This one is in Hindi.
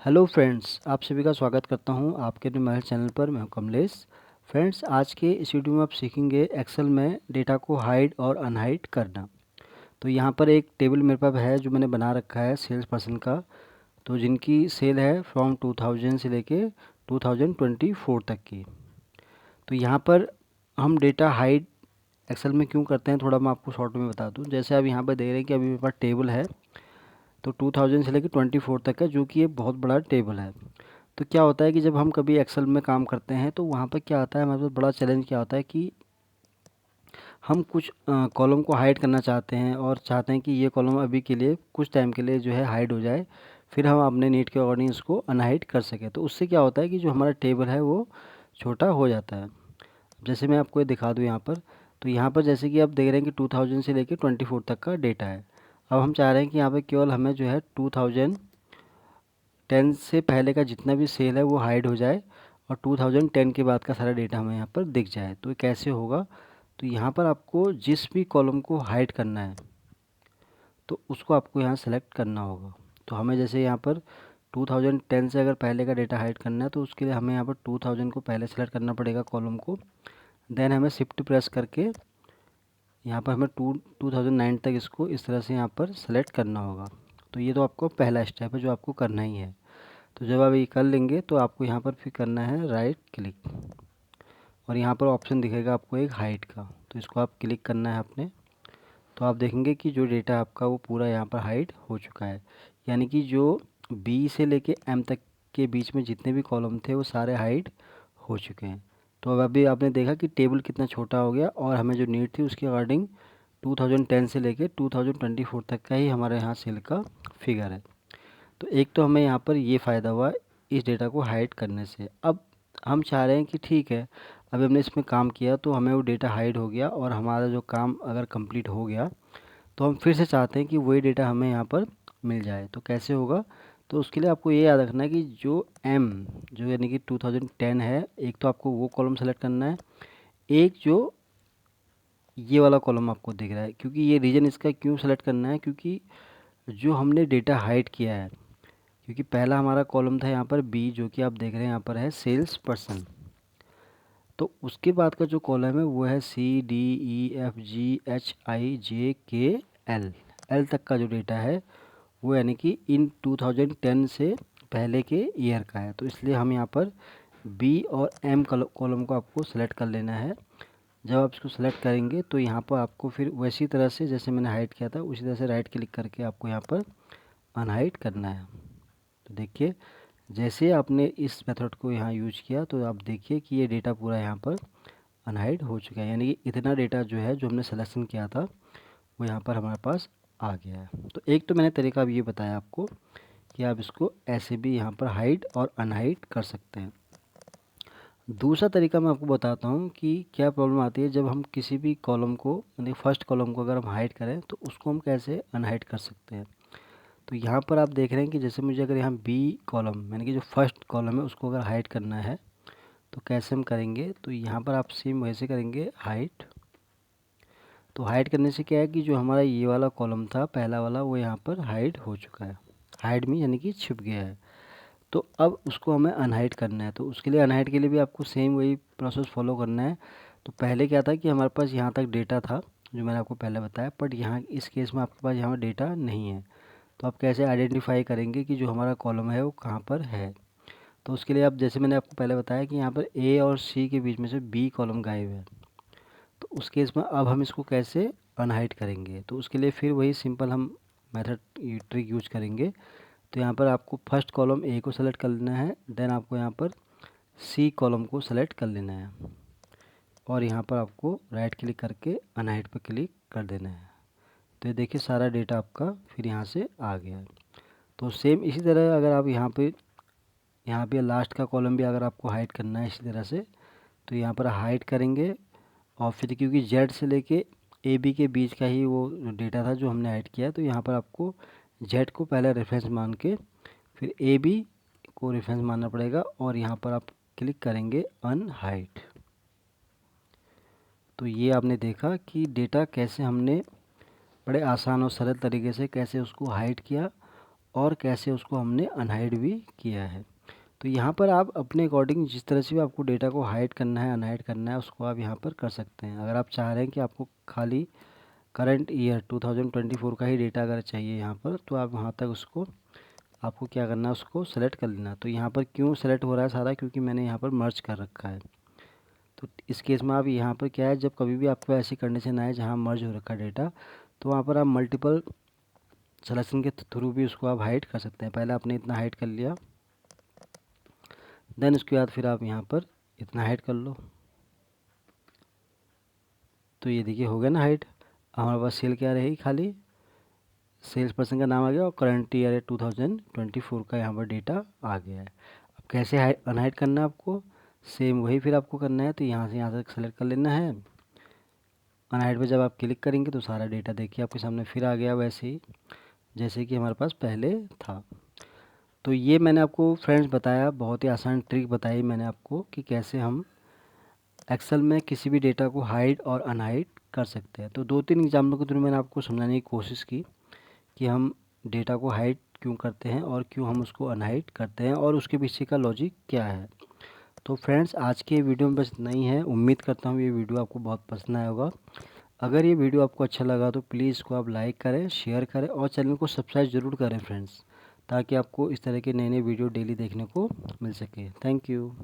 हेलो फ्रेंड्स, आप सभी का स्वागत करता हूं आपके अपने महल चैनल पर। मैं हूं कमलेश। फ्रेंड्स, आज के इस वीडियो में आप सीखेंगे एक्सेल में डेटा को हाइड और अनहाइड करना। तो यहां पर एक टेबल मेरे पास है जो मैंने बना रखा है सेल्स पर्सन का, तो जिनकी सेल है फ्रॉम 2000 से लेके 2024 तक की। तो यहां पर हम डेटा हाइड एक्सेल में क्यों करते हैं, थोड़ा मैं आपको शॉर्ट में बता दूं। जैसे आप यहाँ पर देख रहे हैं कि अभी मेरे पास टेबल है, तो 2000 से लेकर 24 तक का, जो कि ये बहुत बड़ा टेबल है। तो क्या होता है कि जब हम कभी एक्सेल में काम करते हैं तो वहाँ पर क्या आता है, हमारे पास बड़ा चैलेंज क्या होता है कि हम कुछ कॉलम को हाइड करना चाहते हैं और चाहते हैं कि ये कॉलम अभी के लिए कुछ टाइम के लिए जो है हाइड हो जाए, फिर हम अपने नीड के अकॉर्डिंग इसको अनहाइड कर सकें। तो उससे क्या होता है कि जो हमारा टेबल है वो छोटा हो जाता है। जैसे मैं आपको ये दिखा दूँ यहाँ पर, तो यहाँ पर जैसे कि आप देख रहे हैं कि 2000 से लेकर 24 तक का डेटा है। अब हम चाह रहे हैं कि यहाँ पर केवल हमें जो है 2010 से पहले का जितना भी सेल है वो हाइड हो जाए और 2010 के बाद का सारा डेटा हमें यहाँ पर दिख जाए। तो ये कैसे होगा, तो यहाँ पर आपको जिस भी कॉलम को हाइड करना है तो उसको आपको यहाँ सेलेक्ट करना होगा। तो हमें जैसे यहाँ पर 2010 से अगर पहले का डेटा हाइड करना है तो उसके लिए हमें यहाँ पर 2000 को पहले सेलेक्ट करना पड़ेगा कॉलम को। देन हमें शिफ्ट प्रेस करके यहाँ पर हमें 2009 तक इसको इस तरह से यहाँ पर सेलेक्ट करना होगा। तो ये तो आपको पहला स्टेप है जो आपको करना ही है। तो जब आप ये कर लेंगे तो आपको यहाँ पर फिर करना है राइट क्लिक, और यहाँ पर ऑप्शन दिखेगा आपको एक हाइड का, तो इसको आप क्लिक करना है अपने। तो आप देखेंगे कि जो डेटा आपका वो पूरा यहाँ पर हाइड हो चुका है, यानी कि जो बी से लेके एम तक के बीच में जितने भी कॉलम थे वो सारे हाइड हो चुके हैं। तो अब अभी आपने देखा कि टेबल कितना छोटा हो गया और हमें जो नीड थी उसके अकॉर्डिंग 2010 से लेके 2024 तक का ही हमारे यहाँ सेल का फिगर है। तो एक तो हमें यहाँ पर ये फ़ायदा हुआ इस डेटा को हाइड करने से। अब हम चाह रहे हैं कि ठीक है, अभी हमने इसमें काम किया तो हमें वो डेटा हाइड हो गया और हमारा जो काम अगर कंप्लीट हो गया तो हम फिर से चाहते हैं कि वही डेटा हमें यहाँ पर मिल जाए। तो कैसे होगा, तो उसके लिए आपको ये याद रखना है कि जो एम जो यानी कि 2010 है, एक तो आपको वो कॉलम सेलेक्ट करना है, एक जो ये वाला कॉलम आपको दिख रहा है। क्योंकि ये रीज़न इसका क्यों सेलेक्ट करना है, क्योंकि जो हमने डेटा हाइड किया है, क्योंकि पहला हमारा कॉलम था यहाँ पर बी, जो कि आप देख रहे हैं यहाँ पर है सेल्स पर्सन। तो उसके बाद का जो कॉलम है वो है C D E F G H I J K L, L तक का जो डेटा है वो यानी कि इन 2010 से पहले के ईयर का है। तो इसलिए हम यहाँ पर बी और एम कॉलम को आपको सेलेक्ट कर लेना है। जब आप इसको सेलेक्ट करेंगे तो यहाँ पर आपको फिर वैसी तरह से जैसे मैंने हाइड किया था उसी तरह से राइट क्लिक करके आपको यहाँ पर अनहाइड करना है। तो देखिए, जैसे आपने इस मेथड को यहाँ यूज किया तो आप देखिए कि ये डेटा पूरा यहाँ पर अनहाइड हो चुका है, यानी कि इतना डेटा जो है जो हमने सिलेक्शन किया था वो यहाँ पर हमारे पास आ गया है। तो एक तो मैंने तरीका अब ये बताया आपको कि आप इसको ऐसे भी यहाँ पर हाइड और अनहाइड कर सकते हैं। दूसरा तरीका मैं आपको बताता हूँ कि क्या प्रॉब्लम आती है जब हम किसी भी कॉलम को, यानी फर्स्ट कॉलम को अगर हम हाइड करें तो उसको हम कैसे अनहाइड कर सकते हैं। तो यहाँ पर आप देख रहे हैं कि जैसे मुझे अगर यहाँ बी कॉलम यानी कि जो फर्स्ट कॉलम है उसको अगर हाइड करना है तो कैसे हम करेंगे, तो यहाँ पर आप सेम वैसे करेंगे हाइड। तो हाइड करने से क्या है कि जो हमारा ये वाला कॉलम था पहला वाला वो यहाँ पर हाइड हो चुका है, हाइड में यानी कि छिप गया है। तो अब उसको हमें अनहाइड करना है, तो उसके लिए अनहाइड के लिए भी आपको सेम वही प्रोसेस फॉलो करना है। तो पहले क्या था कि हमारे पास यहाँ तक डेटा था जो मैंने आपको पहले बताया, बट यहाँ इस केस में आपके पास यहाँ डेटा नहीं है। तो आप कैसे आइडेंटिफाई करेंगे कि जो हमारा कॉलम है वो कहाँ पर है। तो उसके लिए आप जैसे मैंने आपको पहले बताया कि यहाँ पर ए और सी के बीच में से बी कॉलम गायब है। तो उस केस में अब हम इसको कैसे अनहाइड करेंगे, तो उसके लिए फिर वही सिंपल हम मेथड ट्रिक यूज करेंगे। तो यहाँ पर आपको फर्स्ट कॉलम ए को सेलेक्ट कर लेना है, देन आपको यहाँ पर सी कॉलम को सेलेक्ट कर लेना है और यहाँ पर आपको राइट क्लिक करके अनहाइड पर क्लिक कर देना है। तो ये देखिए सारा डेटा आपका फिर यहाँ से आ गया है। तो सेम इसी तरह अगर आप यहाँ पे लास्ट का कॉलम भी अगर आपको हाइड करना है इसी तरह से, तो यहाँ पर हाइड करेंगे और फिर क्योंकि जेड से लेके ए बी के बीच का ही वो डेटा था जो हमने ऐड किया, तो यहाँ पर आपको जेड को पहले रेफरेंस मान के फिर ए बी को रेफरेंस मानना पड़ेगा और यहाँ पर आप क्लिक करेंगे अनहाइड। तो ये आपने देखा कि डेटा कैसे हमने बड़े आसान और सरल तरीके से कैसे उसको हाइड किया और कैसे उसको हमने अनहाइड भी किया है। तो यहाँ पर आप अपने अकॉर्डिंग जिस तरह से भी आपको डेटा को हाइड करना है अनहाइड करना है उसको आप यहाँ पर कर सकते हैं। अगर आप चाह रहे हैं कि आपको खाली करंट ईयर 2024 का ही डेटा अगर चाहिए यहाँ पर, तो आप वहाँ तक उसको आपको क्या करना है, उसको सेलेक्ट कर लेना। तो यहाँ पर क्यों सेलेक्ट हो रहा है सारा, क्योंकि मैंने यहाँ पर मर्ज कर रखा है। तो इस केस में आप यहाँ पर क्या है, जब कभी भी आपको ऐसी कंडीशन आए जहाँ मर्ज हो रखा डेटा, तो वहाँ पर आप मल्टीपल सिलेक्शन के थ्रू भी उसको आप हाइड कर सकते हैं। पहले आपने इतना हाइड कर लिया, देन उसके बाद फिर आप यहाँ पर इतना हाइड कर लो। तो ये देखिए हो गया ना हाइड। हमारे पास सेल क्या रहेगी, खाली सेल्स पर्सन का नाम आ गया और करंट ईयर है 2024 का यहाँ पर डेटा आ गया है। अब कैसे हाइड अनहाइड करना है आपको, सेम वही फिर आपको करना है। तो यहाँ से सेलेक्ट कर लेना है। अनहाइड पे जब आप क्लिक करेंगे तो सारा डेटा देखिए आपके सामने फिर आ गया वैसे ही जैसे कि हमारे पास पहले था। तो ये मैंने आपको फ्रेंड्स बताया, बहुत ही आसान ट्रिक बताई मैंने आपको कि कैसे हम एक्सेल में किसी भी डेटा को हाइड और अनहाइड कर सकते हैं। तो 2-3 एग्जाम्पल के थ्रू मैंने आपको समझाने की कोशिश की कि हम डेटा को हाइड क्यों करते हैं और क्यों हम उसको अनहाइड करते हैं और उसके पीछे का लॉजिक क्या है। तो फ्रेंड्स आज के वीडियो में बस इतना ही है। उम्मीद करता हूँ ये वीडियो आपको बहुत पसंद आया होगा। अगर ये वीडियो आपको अच्छा लगा तो प्लीज़ इसको आप लाइक करें, शेयर करें और चैनल को सब्सक्राइब ज़रूर करें फ्रेंड्स, ताकि आपको इस तरह के नए नए वीडियो डेली देखने को मिल सके। Thank you.